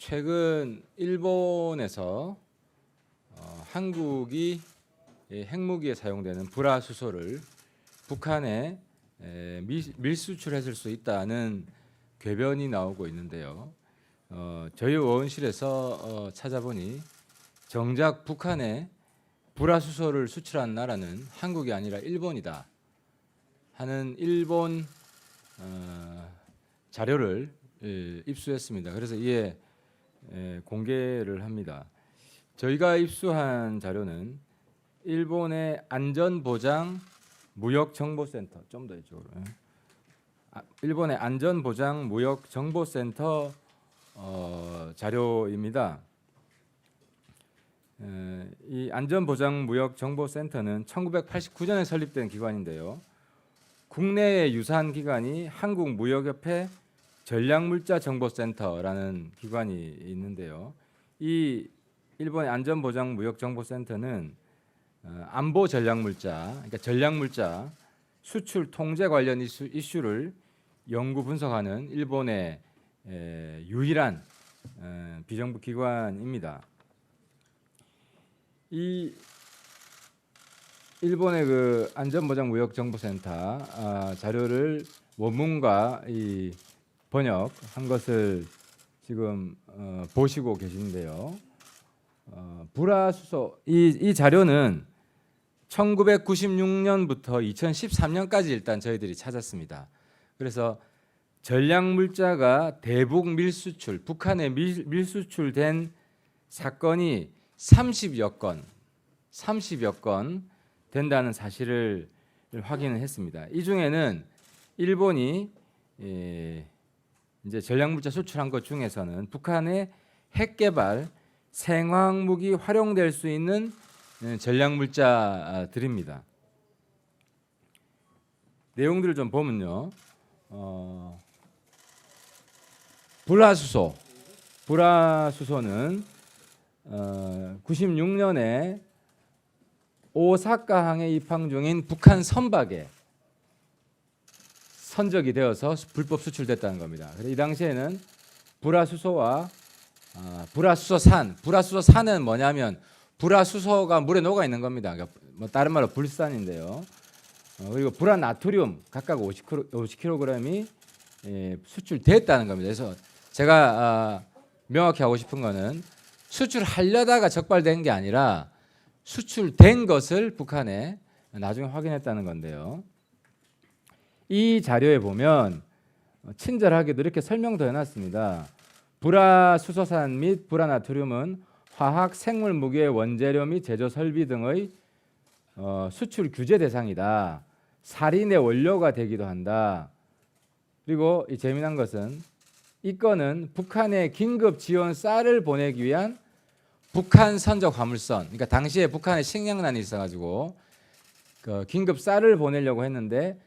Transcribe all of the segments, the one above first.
최근 일본에서 한국이 핵무기에 사용되는 불화수소를 북한에 밀수출했을 수 있다는 궤변이 나오고 있는데요. 저희 의원실에서 찾아보니 정작 북한에 불화수소를 수출한 나라는 한국이 아니라 일본이다 하는 일본 자료를 입수했습니다. 그래서 이에 공개를 합니다. 저희가 입수한 자료는 일본의 안전보장 무역정보센터, 좀 더 이쪽으로, 일본의 안전보장 무역정보센터 자료입니다. 이 안전보장 무역정보센터는 1989년에 설립된 기관인데요. 국내의 유사한 기관이 한국무역협회 전략물자정보센터라는 기관이 있는데요. 이 일본의 안전보장무역정보센터는 안보 전략물자, 그러니까 전략물자 수출 통제 관련 이슈를 연구 분석하는 일본의 유일한 비정부 기관입니다. 이 일본의 그 안전보장무역정보센터 자료를 원문과 이 번역한 것을 지금 보시고 계시는데요. 불화수소 이 자료는 1996년부터 2013년까지 일단 저희들이 찾았습니다. 그래서 전략물자가 대북 밀수출, 북한에 밀수출된 사건이 30여 건 된다는 사실을 확인을 했습니다. 이 중에는 일본이 이제 전략물자 수출한 것 중에서는 북한의 핵개발, 생화학무기 활용될 수 있는 전략물자들입니다. 내용들을 좀 보면요, 불화수소는 96년에 오사카항에 입항 중인 북한 선박에 선적이 되어서 불법 수출됐다는 겁니다. 그래서 이 당시에는 불화수소와 불화수소산은 뭐냐면 불화수소가 물에 녹아 있는 겁니다. 그러니까 뭐 다른 말로 불산인데요. 그리고 불화나트륨 각각 50kg이 수출됐다는 겁니다. 그래서 제가 명확히 하고 싶은 거는 수출하려다가 적발된 게 아니라 수출된 것을 북한에 나중에 확인했다는 건데요. 이 자료에 보면 친절하게도 이렇게 설명도 해놨습니다. 불화수소산 및 불화나트륨은 화학, 생물 무기의 원재료 및 제조 설비 등의 수출 규제 대상이다. 살인의 원료가 되기도 한다. 그리고 이 재미난 것은 이 건은 북한에 긴급 지원 쌀을 보내기 위한 북한 선적 화물선, 그러니까 당시에 북한에 식량난이 있어가지고 그 긴급 쌀을 보내려고 했는데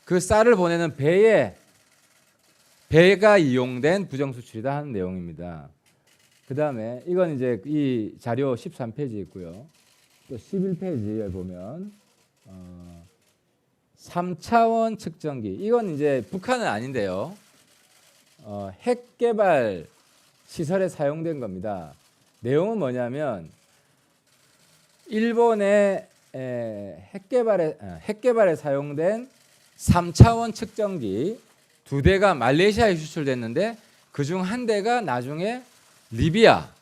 그 쌀을 보내는 배가 이용된 부정수출이다 하는 내용입니다. 그 다음에 이건 이제 이 자료 13페이지 있고요. 또 11페이지에 보면 3차원 측정기, 이건 이제 북한은 아닌데요. 핵개발 시설에 사용된 겁니다. 내용은 뭐냐면 일본의 핵개발에 사용된 3차원 측정기 2대가 말레이시아에 수출됐는데 그중 한 대가 나중에 리비아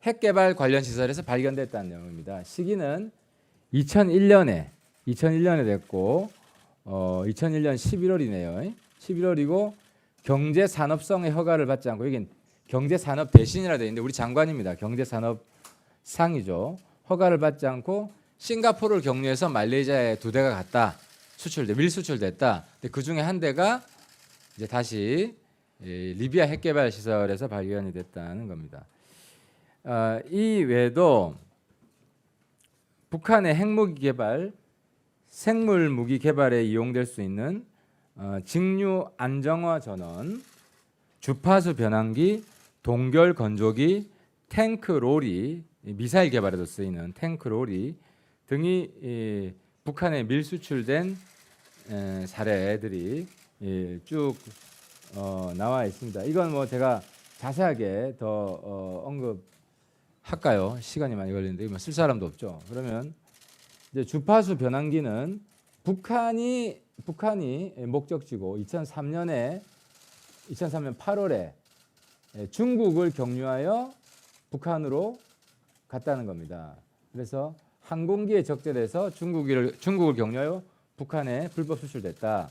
핵개발 관련 시설에서 발견됐다는 내용입니다. 시기는 2001년에 됐고 2001년 11월이네요. 11월이고 경제산업성의 허가를 받지 않고, 여긴 경제산업 대신이라 되어 있는데 우리 장관입니다. 경제산업상이죠. 허가를 받지 않고 싱가포르를 경유해서 말레이시아에 2대가 갔다. 밀수출됐다. 근데 그 중에 한 대가 이제 다시 리비아 핵개발 시설에서 발견이 됐다는 겁니다. 이 외에도 북한의 핵무기 개발, 생물 무기 개발에 이용될 수 있는 직류 안정화 전원, 주파수 변환기, 동결 건조기, 탱크 로리, 미사일 개발에도 쓰이는 탱크 로리 등이 북한에 밀수출된 사례들이 쭉 나와 있습니다. 이건 뭐 제가 자세하게 더 언급할까요? 시간이 많이 걸리는데 뭐 쓸 사람도 없죠. 그러면 이제 주파수 변환기는 북한이 목적지고 2003년 8월에 중국을 경유하여 북한으로 갔다는 겁니다. 그래서 항공기에 적재돼서 중국을 경유하여 북한에 불법 수출됐다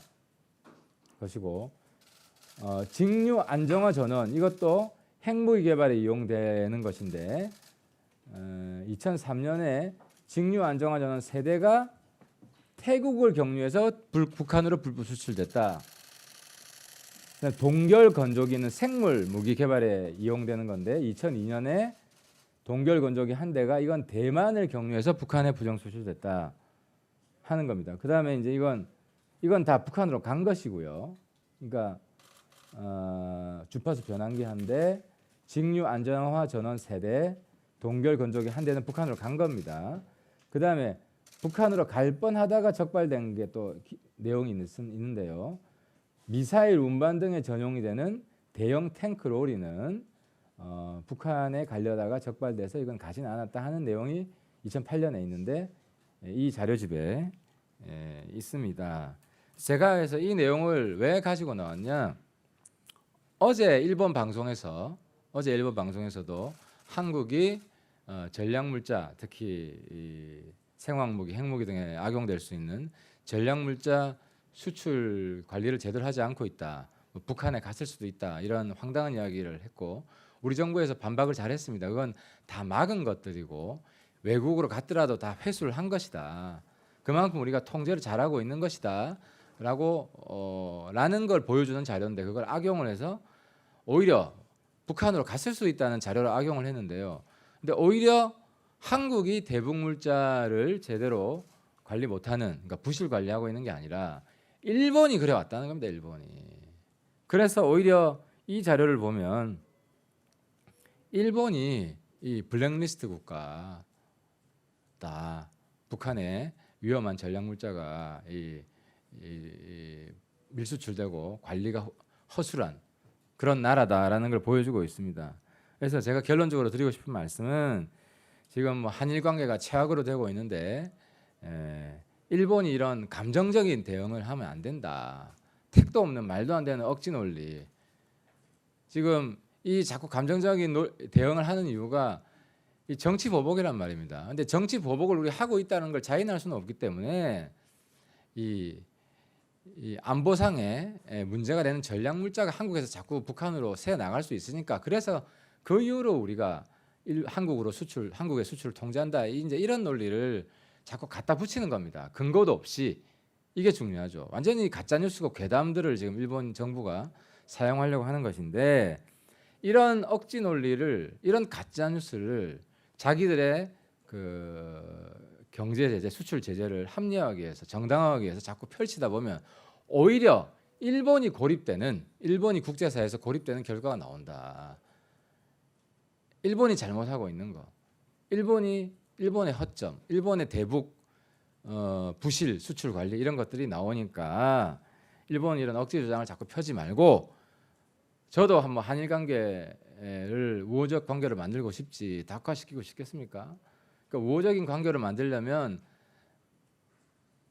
것이고, 직류 안정화 전원 이것도 핵무기 개발에 이용되는 것인데 2003년에 직류 안정화 전원 세대가 태국을 경유해서 북한으로 불법 수출됐다. 동결 건조기는 생물 무기 개발에 이용되는 건데 2002년에 동결 건조기 한 대가 이건 대만을 경유해서 북한에 부정 수출됐다 하는 겁니다. 그 다음에 이제 이건 다 북한으로 간 것이고요. 그러니까 주파수 변환기 한 대, 직류 안정화 전원 세대, 동결 건조기 한 대는 북한으로 간 겁니다. 그 다음에 북한으로 갈 뻔하다가 적발된 게 또 내용이 있는데요. 미사일 운반 등에 전용이 되는 대형 탱크 로리는 북한에 가려다가 적발돼서 이건 가진 않았다 하는 내용이 2008년에 있는데 이 자료집에 있습니다. 제가 그래서 이 내용을 왜 가지고 나왔냐? 어제 일본 방송에서도 한국이 전략물자, 특히 이 생화학무기, 핵무기 등에 악용될 수 있는 전략물자 수출 관리를 제대로 하지 않고 있다. 북한에 갔을 수도 있다. 이런 황당한 이야기를 했고, 우리 정부에서 반박을 잘했습니다. 그건 다 막은 것들이고 외국으로 갔더라도 다 회수를 한 것이다. 그만큼 우리가 통제를 잘하고 있는 것이다. 라는 걸 보여주는 자료인데 그걸 악용을 해서 오히려 북한으로 갔을 수 있다는 자료를 악용을 했는데요. 근데 오히려 한국이 대북물자를 제대로 관리 못하는, 그러니까 부실 관리하고 있는 게 아니라 일본이 그래 왔다는 겁니다. 일본이. 그래서 오히려 이 자료를 보면 일본이 이 블랙리스트 국가다. 북한에 위험한 전략물자가 밀수출되고 관리가 허술한 그런 나라다라는 걸 보여주고 있습니다. 그래서 제가 결론적으로 드리고 싶은 말씀은 지금 뭐 한일 관계가 최악으로 되고 있는데 일본이 이런 감정적인 대응을 하면 안 된다. 택도 없는 말도 안 되는 억지 논리. 지금 이 자꾸 감정적인 대응을 하는 이유가 이 정치 보복이란 말입니다. 근데 정치 보복을 우리 하고 있다는 걸 자인할 수는 없기 때문에 이 안보상에 문제가 되는 전략 물자가 한국에서 자꾸 북한으로 새 나갈 수 있으니까, 그래서 그 이후로 우리가 한국의 수출을 통제한다. 이제 이런 논리를 자꾸 갖다 붙이는 겁니다. 근거도 없이. 이게 중요하죠. 완전히 가짜 뉴스고 괴담들을 지금 일본 정부가 사용하려고 하는 것인데, 이런 억지 논리를, 이런 가짜 뉴스를 자기들의 그 경제 제재, 수출 제재를 합리화하기 위해서, 정당화하기 위해서 자꾸 펼치다 보면 오히려 일본이 국제사회에서 고립되는 결과가 나온다. 일본이 잘못하고 있는 거, 일본의 허점, 일본의 대북 부실 수출 관리 이런 것들이 나오니까 일본이 이런 억지 주장을 자꾸 펴지 말고, 저도 한번 한일 관계를 우호적 관계를 만들고 싶지 낙화시키고 싶겠습니까? 그러니까 우호적인 관계를 만들려면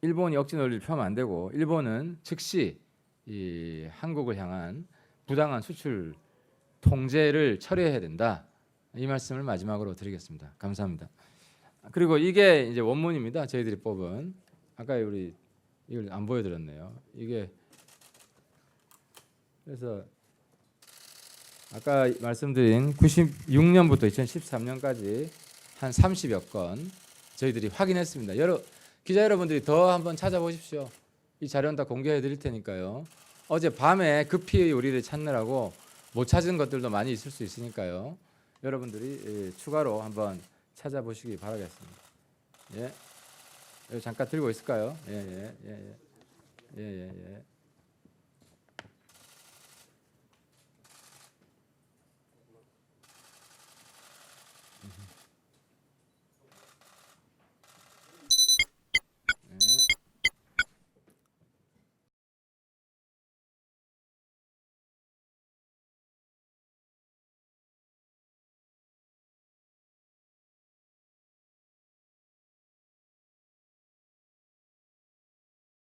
일본이 억지 논리를 펴면 안 되고, 일본은 즉시 이 한국을 향한 부당한 수출 통제를 철회해야 된다. 이 말씀을 마지막으로 드리겠습니다. 감사합니다. 그리고 이게 이제 원문입니다. 저희들이 뽑은. 아까 우리 이걸 안 보여드렸네요. 이게 그래서 아까 말씀드린 96년부터 2013년까지 한 30여 건 저희들이 확인했습니다. 기자 여러분들이 더 한번 찾아보십시오. 이 자료는 다 공개해 드릴 테니까요. 어제 밤에 급히 우리를 찾느라고 못 찾은 것들도 많이 있을 수 있으니까요. 여러분들이 추가로 한번 찾아보시기 바라겠습니다. 예. 여기 잠깐 들고 있을까요? 예.